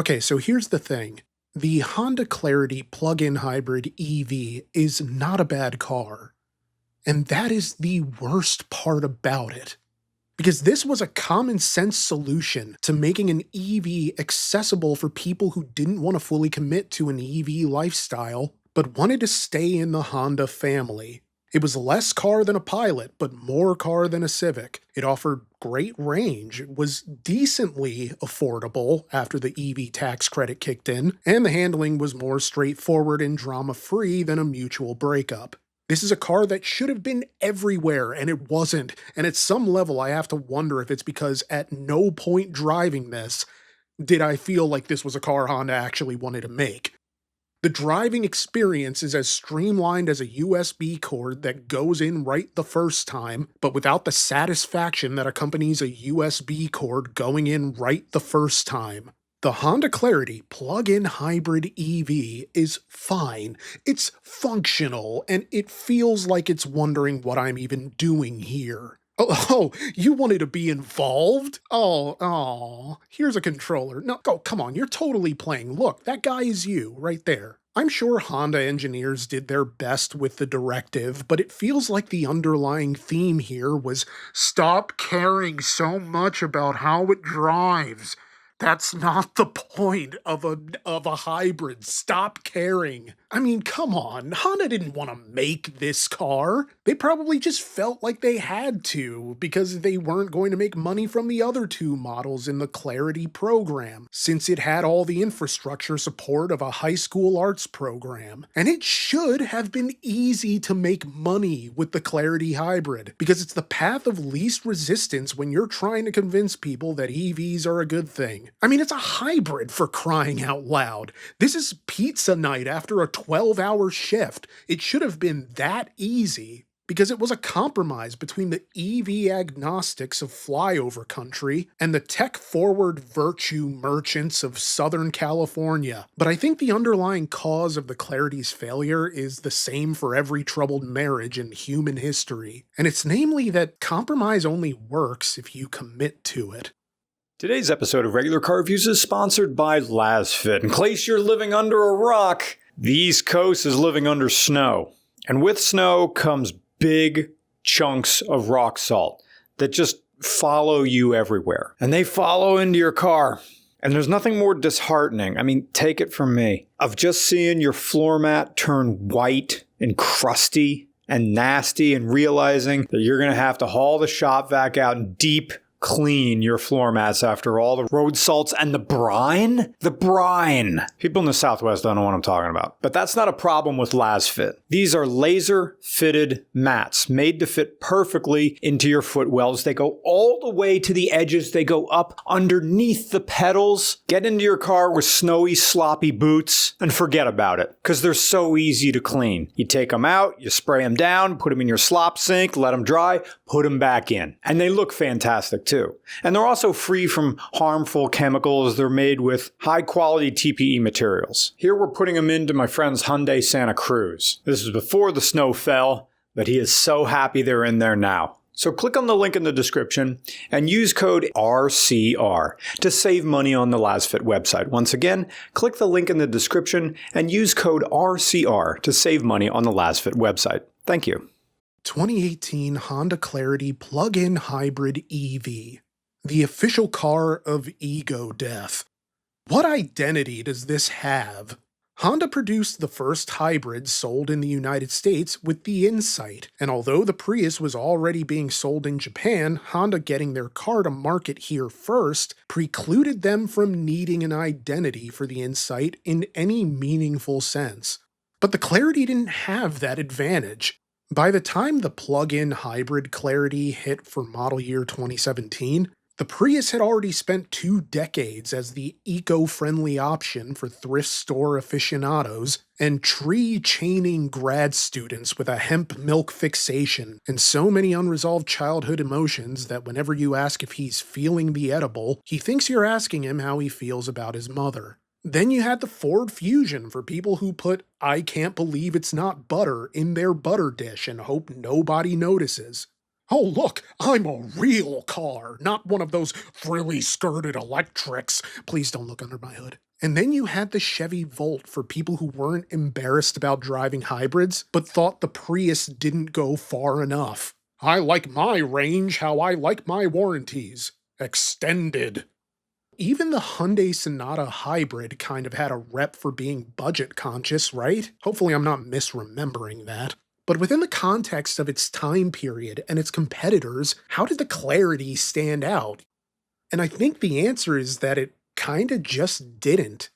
Okay, so here's the thing. The Honda Clarity plug-in hybrid EV is not a bad car. And that is the worst part about it. Because this was a common sense solution to making an EV accessible for people who didn't want to fully commit to an EV lifestyle, but wanted to stay in the Honda family. It was less car than a Pilot, but more car than a Civic. It offered great range, was decently affordable after the EV tax credit kicked in, and the handling was more straightforward and drama-free than a mutual breakup. This is a car that should have been everywhere, and it wasn't, and at some level I have to wonder if it's because at no point driving this did I feel like this was a car Honda actually wanted to make. The driving experience is as streamlined as a USB cord that goes in right the first time, but without the satisfaction that accompanies a USB cord going in right the first time. The Honda Clarity plug-in hybrid EV is fine, it's functional, and it feels like it's wondering what I'm even doing here. Oh, you wanted to be involved? Oh, here's a controller. No, come on, you're totally playing. Look, that guy is you, right there. I'm sure Honda engineers did their best with the directive, but it feels like the underlying theme here was stop caring so much about how it drives. That's not the point of a hybrid. Stop caring. I mean, come on. Honda didn't want to make this car. They probably just felt like they had to because they weren't going to make money from the other two models in the Clarity program, since it had all the infrastructure support of a high school arts program. And it should have been easy to make money with the Clarity hybrid because it's the path of least resistance when you're trying to convince people that EVs are a good thing. I mean, it's a hybrid, for crying out loud. This is pizza night after a 12-hour shift. It should have been that easy because it was a compromise between the EV agnostics of flyover country and the tech-forward virtue merchants of Southern California. But I think the underlying cause of the Clarity's failure is the same for every troubled marriage in human history, and it's namely that compromise only works if you commit to it. Today's episode of Regular Car Reviews is sponsored by Lasfit. In case you're living under a rock, the East Coast is living under snow. And with snow comes big chunks of rock salt that just follow you everywhere. And they follow into your car. And there's nothing more disheartening, I mean, take it from me, of just seeing your floor mat turn white and crusty and nasty and realizing that you're going to have to haul the shop vac out and deep clean your floor mats after all the road salts and the brine? The brine. People in the Southwest don't know what I'm talking about. But that's not a problem with Lasfit. These are laser-fitted mats made to fit perfectly into your footwells. They go all the way to the edges. They go up underneath the pedals. Get into your car with snowy, sloppy boots and forget about it because they're so easy to clean. You take them out, you spray them down, put them in your slop sink, let them dry, put them back in. And they look fantastic too. And they're also free from harmful chemicals. They're made with high quality TPE materials. Here we're putting them into my friend's Hyundai Santa Cruz. This is before the snow fell, but he is so happy they're in there now. So click on the link in the description and use code RCR to save money on the Lasfit website. Once again, click the link in the description and use code RCR to save money on the Lasfit website. Thank you. 2018 Honda Clarity plug-in hybrid EV, the official car of ego death. What identity does this have? Honda produced the first hybrids sold in the United States with the Insight, and although the Prius was already being sold in Japan, Honda getting their car to market here first precluded them from needing an identity for the Insight in any meaningful sense. But the Clarity didn't have that advantage. By the time the plug-in hybrid Clarity hit for model year 2017, the Prius had already spent 2 decades as the eco-friendly option for thrift store aficionados and tree-chaining grad students with a hemp milk fixation and so many unresolved childhood emotions that whenever you ask if he's feeling the edible, he thinks you're asking him how he feels about his mother. Then you had the Ford Fusion for people who put "I can't believe it's not butter" in their butter dish and hope nobody notices. Oh look, I'm a real car, not one of those frilly skirted electrics. Please don't look under my hood. And then you had the Chevy Volt for people who weren't embarrassed about driving hybrids, but thought the Prius didn't go far enough. I like my range how I like my warranties. Extended. Even the Hyundai Sonata Hybrid kind of had a rep for being budget conscious, right? Hopefully I'm not misremembering that. But within the context of its time period and its competitors, how did the Clarity stand out? And I think the answer is that it kinda just didn't.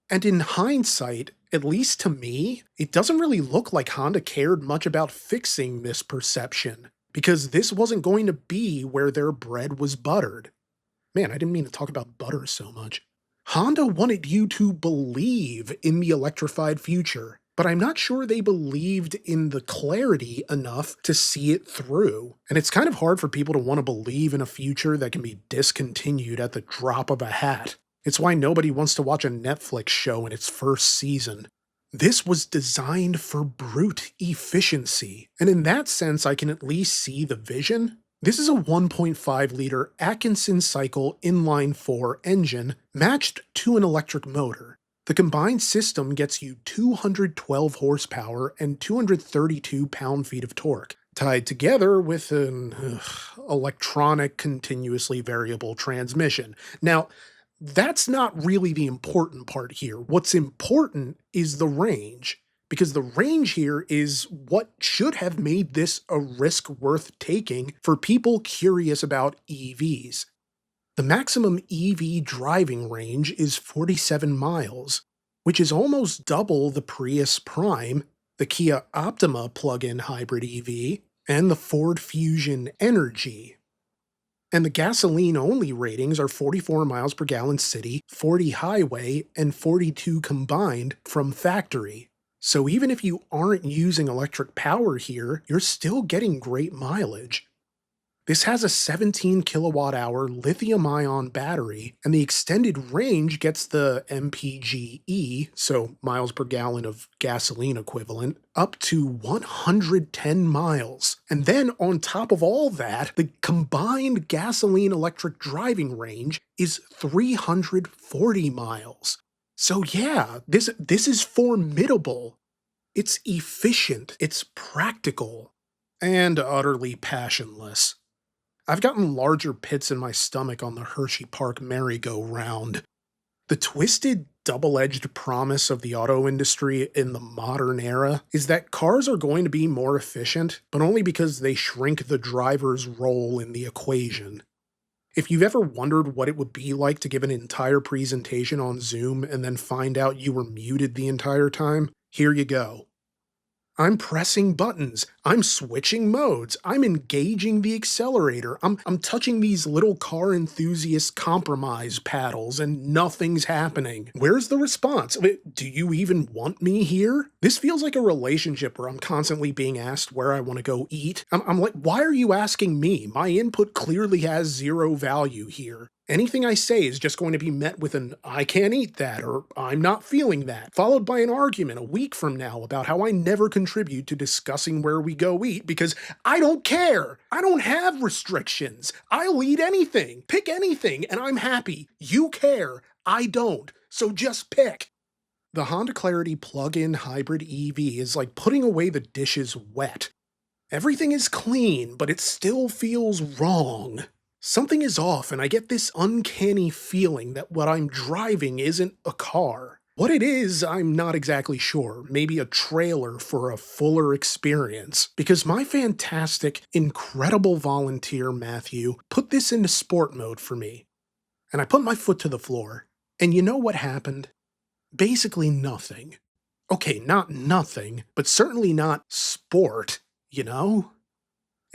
And in hindsight, at least to me, it doesn't really look like Honda cared much about fixing this perception, because this wasn't going to be where their bread was buttered. Man, I didn't mean to talk about butter so much. Honda wanted you to believe in the electrified future, but I'm not sure they believed in the Clarity enough to see it through. And it's kind of hard for people to want to believe in a future that can be discontinued at the drop of a hat. It's why nobody wants to watch a Netflix show in its first season. This was designed for brute efficiency, and in that sense I can at least see the vision. This is a 1.5-liter Atkinson cycle inline-4 engine matched to an electric motor. The combined system gets you 212 horsepower and 232 pound-feet of torque, tied together with an electronic continuously variable transmission. Now, that's not really the important part here. What's important is the range, because the range here is what should have made this a risk worth taking for people curious about EVs. The maximum EV driving range is 47 miles, which is almost double the Prius Prime, the Kia Optima plug-in hybrid EV, and the Ford Fusion Energy. And the gasoline-only ratings are 44 miles per gallon city, 40 highway, and 42 combined from factory. So even if you aren't using electric power here, you're still getting great mileage. This has a 17 kilowatt-hour lithium-ion battery, and the extended range gets the MPGe, so miles per gallon of gasoline equivalent, up to 110 miles. And then on top of all that, the combined gasoline-electric driving range is 340 miles. So yeah, this is formidable. It's efficient, it's practical, and utterly passionless. I've gotten larger pits in my stomach on the Hershey Park merry-go-round. The twisted, double-edged promise of the auto industry in the modern era is that cars are going to be more efficient, but only because they shrink the driver's role in the equation. If you've ever wondered what it would be like to give an entire presentation on Zoom and then find out you were muted the entire time, here you go. I'm pressing buttons, I'm switching modes, I'm engaging the accelerator, I'm touching these little car enthusiast compromise paddles and nothing's happening. Where's the response? Do you even want me here? This feels like a relationship where I'm constantly being asked where I want to go eat. I'm like, why are you asking me? My input clearly has zero value here. Anything I say is just going to be met with an "I can't eat that" or "I'm not feeling that," followed by an argument a week from now about how I never contribute to discussing where we go eat because I don't care. I don't have restrictions. I'll eat anything, pick anything, and I'm happy. You care. I don't. So just pick. The Honda Clarity plug-in hybrid EV is like putting away the dishes wet. Everything is clean, but it still feels wrong. Something is off, and I get this uncanny feeling that what I'm driving isn't a car. What it is, I'm not exactly sure. Maybe a trailer for a fuller experience. Because my fantastic, incredible volunteer, Matthew, put this into sport mode for me. And I put my foot to the floor. And you know what happened? Basically nothing. Okay, not nothing, but certainly not sport, you know?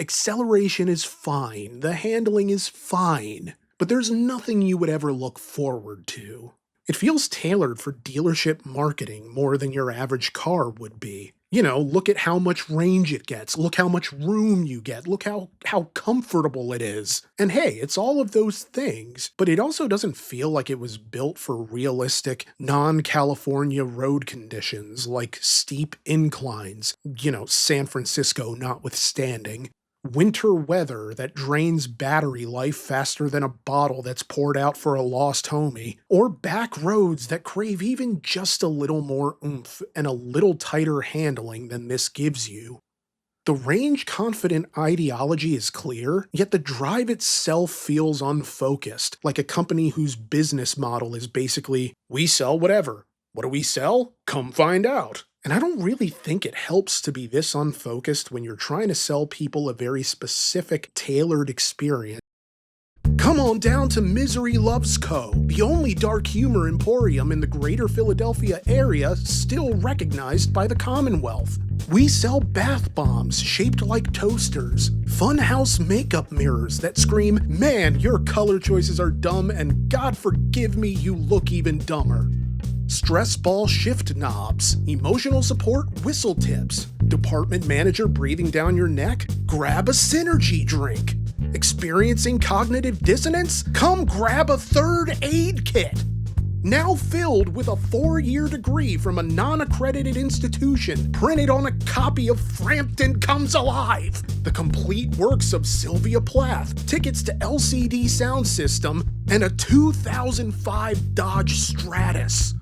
Acceleration is fine, the handling is fine, but there's nothing you would ever look forward to. It feels tailored for dealership marketing more than your average car would be. You know, look at how much range it gets, look how much room you get, look how comfortable it is. And hey, it's all of those things, but it also doesn't feel like it was built for realistic, non-California road conditions like steep inclines, you know, San Francisco notwithstanding. winter weather that drains battery life faster than a bottle that's poured out for a lost homie, or back roads that crave even just a little more oomph and a little tighter handling than this gives you. The range-confident ideology is clear, yet the drive itself feels unfocused, like a company whose business model is basically, we sell whatever. What do we sell? Come find out. And I don't really think it helps to be this unfocused when you're trying to sell people a very specific, tailored experience. Come on down to Misery Loves Co., the only dark humor emporium in the greater Philadelphia area still recognized by the Commonwealth. We sell bath bombs shaped like toasters, funhouse makeup mirrors that scream, man, your color choices are dumb and God forgive me, you look even dumber. Stress ball shift knobs, emotional support whistle tips, department manager breathing down your neck? Grab a synergy drink. Experiencing cognitive dissonance? Come grab a third aid kit. Now filled with a 4-year degree from a non-accredited institution, printed on a copy of Frampton Comes Alive, the complete works of Sylvia Plath, tickets to LCD sound system, and a 2005 Dodge Stratus.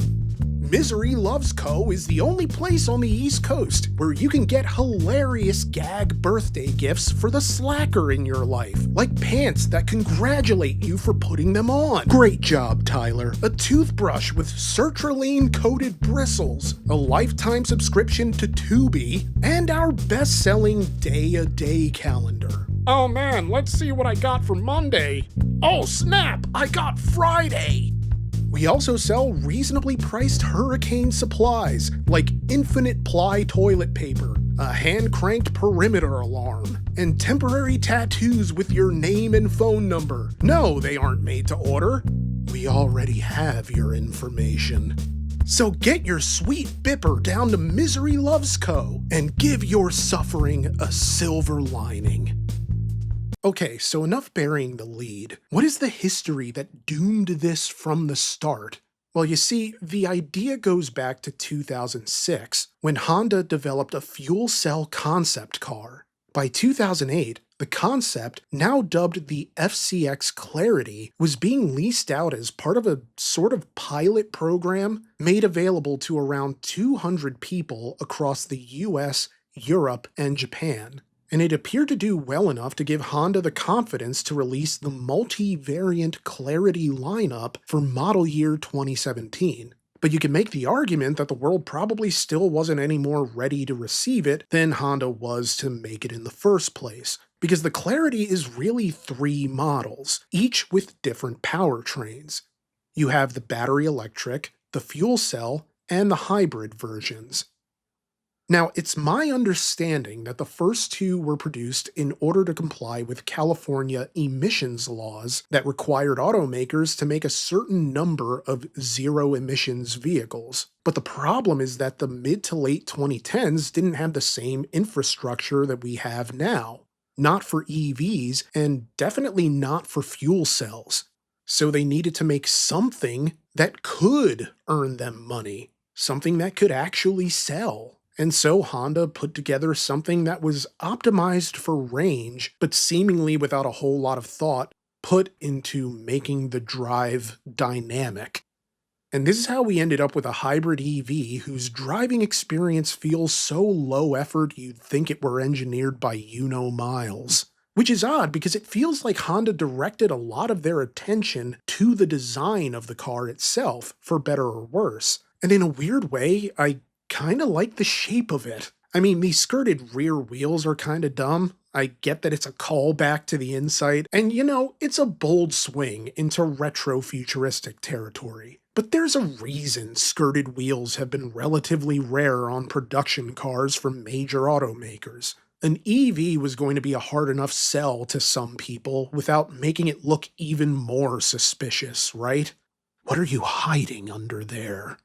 Misery Loves Co. is the only place on the East Coast where you can get hilarious gag birthday gifts for the slacker in your life, like pants that congratulate you for putting them on. Great job, Tyler. A toothbrush with sertraline-coated bristles, a lifetime subscription to Tubi, and our best-selling Day-a-Day calendar. Oh man, let's see what I got for Monday. Oh snap, I got Friday! We also sell reasonably priced hurricane supplies, like infinite ply toilet paper, a hand-cranked perimeter alarm, and temporary tattoos with your name and phone number. No, they aren't made to order. We already have your information. So get your sweet bipper down to Misery Loves Co. and give your suffering a silver lining. Okay, so enough burying the lead. What is the history that doomed this from the start? Well, you see, the idea goes back to 2006, when Honda developed a fuel cell concept car. By 2008, the concept, now dubbed the FCX Clarity, was being leased out as part of a sort of pilot program made available to around 200 people across the US, Europe, and Japan. And it appeared to do well enough to give Honda the confidence to release the multi-variant Clarity lineup for model year 2017. But you can make the argument that the world probably still wasn't any more ready to receive it than Honda was to make it in the first place, because the Clarity is really 3 models, each with different powertrains. You have the battery electric, the fuel cell, and the hybrid versions. Now, it's my understanding that the first 2 were produced in order to comply with California emissions laws that required automakers to make a certain number of zero-emissions vehicles. But the problem is that the mid to late 2010s didn't have the same infrastructure that we have now. Not for EVs, and definitely not for fuel cells. So they needed to make something that could earn them money. Something that could actually sell. And so Honda put together something that was optimized for range, but seemingly without a whole lot of thought put into making the drive dynamic. And this is how we ended up with a hybrid EV whose driving experience feels so low effort you'd think it were engineered by Miles. Which is odd because it feels like Honda directed a lot of their attention to the design of the car itself, for better or worse. And in a weird way, I kinda like the shape of it. I mean, these skirted rear wheels are kinda dumb. I get that it's a callback to the Insight, and it's a bold swing into retro-futuristic territory. But there's a reason skirted wheels have been relatively rare on production cars from major automakers. An EV was going to be a hard enough sell to some people without making it look even more suspicious, right? What are you hiding under there?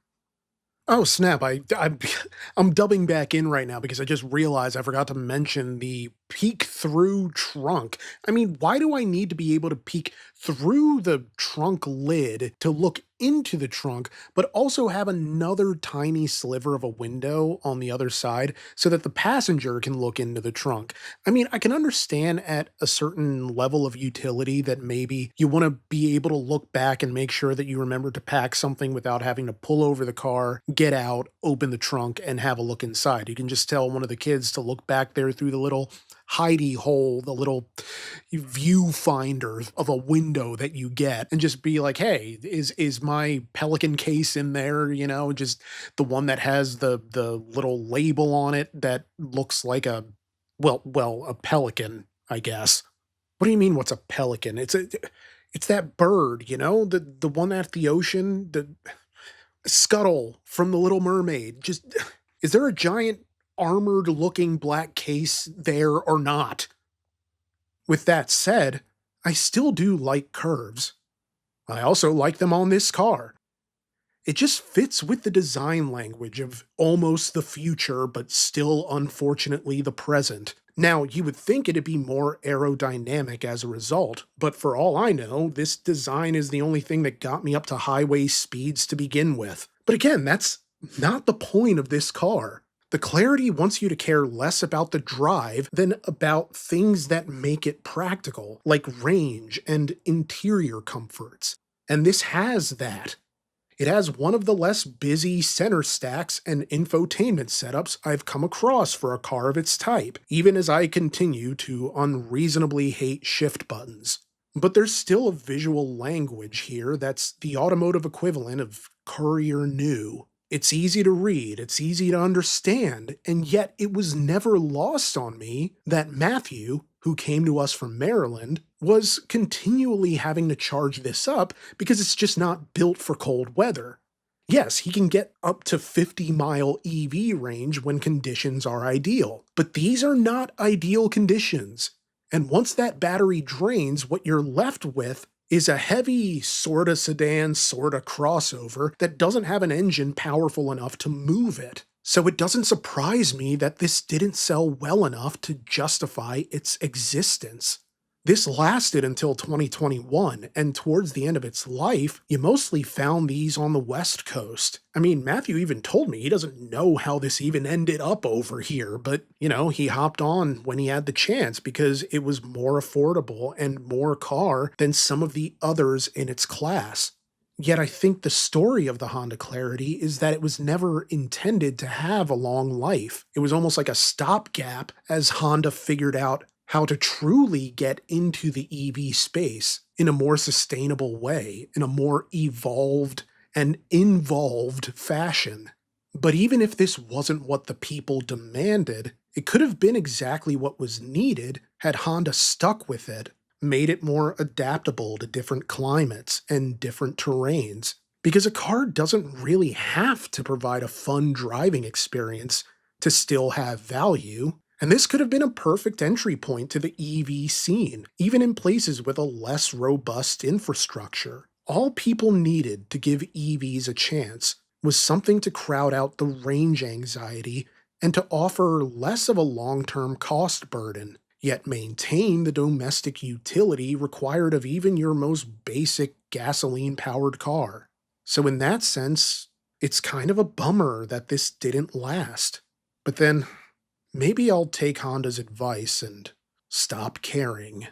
Oh snap, I'm dubbing back in right now because I just realized I forgot to mention the peek through trunk. I mean, why do I need to be able to peek through the trunk lid to look into the trunk, but also have another tiny sliver of a window on the other side so that the passenger can look into the trunk? I mean, I can understand at a certain level of utility that maybe you want to be able to look back and make sure that you remember to pack something without having to pull over the car, get out, open the trunk, and have a look inside. You can just tell one of the kids to look back there through the little hidey hole, the little viewfinder of a window that you get, and just be like, hey, is my Pelican case in there? You know, just the one that has the little label on it that looks like a a pelican, I guess. What do you mean what's a pelican? It's that bird, you know, the one at the ocean, the Scuttle from The Little Mermaid. Just is there a giant armored looking black case there or not? With that said, I still do like curves. I also like them on this car. It just fits with the design language of almost the future, but still unfortunately the present. Now, you would think it'd be more aerodynamic as a result, but for all I know, this design is the only thing that got me up to highway speeds to begin with. But again, that's not the point of this car. The Clarity wants you to care less about the drive than about things that make it practical, like range and interior comforts. And this has that. It has one of the less busy center stacks and infotainment setups I've come across for a car of its type, even as I continue to unreasonably hate shift buttons. But there's still a visual language here that's the automotive equivalent of Courier New. It's easy to read, it's easy to understand, and yet it was never lost on me that Matthew, who came to us from Maryland, was continually having to charge this up because it's just not built for cold weather. Yes, he can get up to 50-mile EV range when conditions are ideal, but these are not ideal conditions. And once that battery drains, what you're left with is a heavy sorta sedan, sorta crossover that doesn't have an engine powerful enough to move it. So it doesn't surprise me that this didn't sell well enough to justify its existence. This lasted until 2021, and towards the end of its life, you mostly found these on the West Coast. I mean, Matthew even told me he doesn't know how this even ended up over here, but, you know, he hopped on when he had the chance because it was more affordable and more car than some of the others in its class. Yet I think the story of the Honda Clarity is that it was never intended to have a long life. It was almost like a stopgap as Honda figured out how to truly get into the EV space in a more sustainable way, in a more evolved and involved fashion. But even if this wasn't what the people demanded, it could have been exactly what was needed had Honda stuck with it, made it more adaptable to different climates and different terrains. Because a car doesn't really have to provide a fun driving experience to still have value. And this could have been a perfect entry point to the EV scene, even in places with a less robust infrastructure. All people needed to give EVs a chance was something to crowd out the range anxiety and to offer less of a long-term cost burden, yet maintain the domestic utility required of even your most basic gasoline-powered car. So in that sense, it's kind of a bummer that this didn't last. But then, maybe I'll take Honda's advice and stop caring.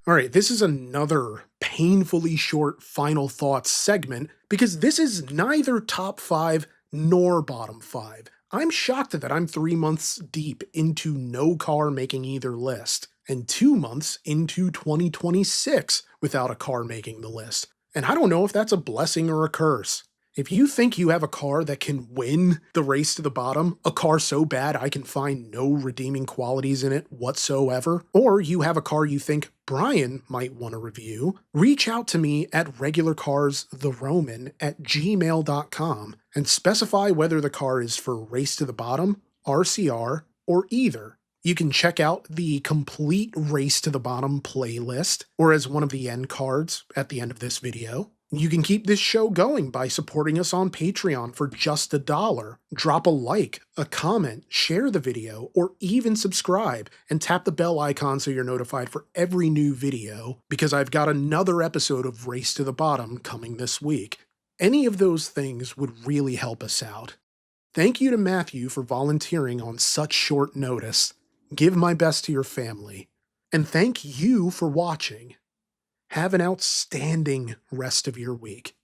Alright, this is another painfully short final thoughts segment because this is neither top 5 nor bottom 5. I'm shocked that I'm 3 months deep into no car making either list, and 2 months into 2026 without a car making the list. And I don't know if that's a blessing or a curse. If you think you have a car that can win the race to the bottom, a car so bad I can find no redeeming qualities in it whatsoever, or you have a car you think Brian might want to review, reach out to me at regularcarstheroman@gmail.com and specify whether the car is for race to the bottom, RCR, or either. You can check out the complete Race to the Bottom playlist, or as one of the end cards at the end of this video. You can keep this show going by supporting us on Patreon for just $1. Drop a like, a comment, share the video, or even subscribe and tap the bell icon so you're notified for every new video, because I've got another episode of Race to the Bottom coming this week. Any of those things would really help us out. Thank you to Matthew for volunteering on such short notice. Give my best to your family. And thank you for watching. Have an outstanding rest of your week.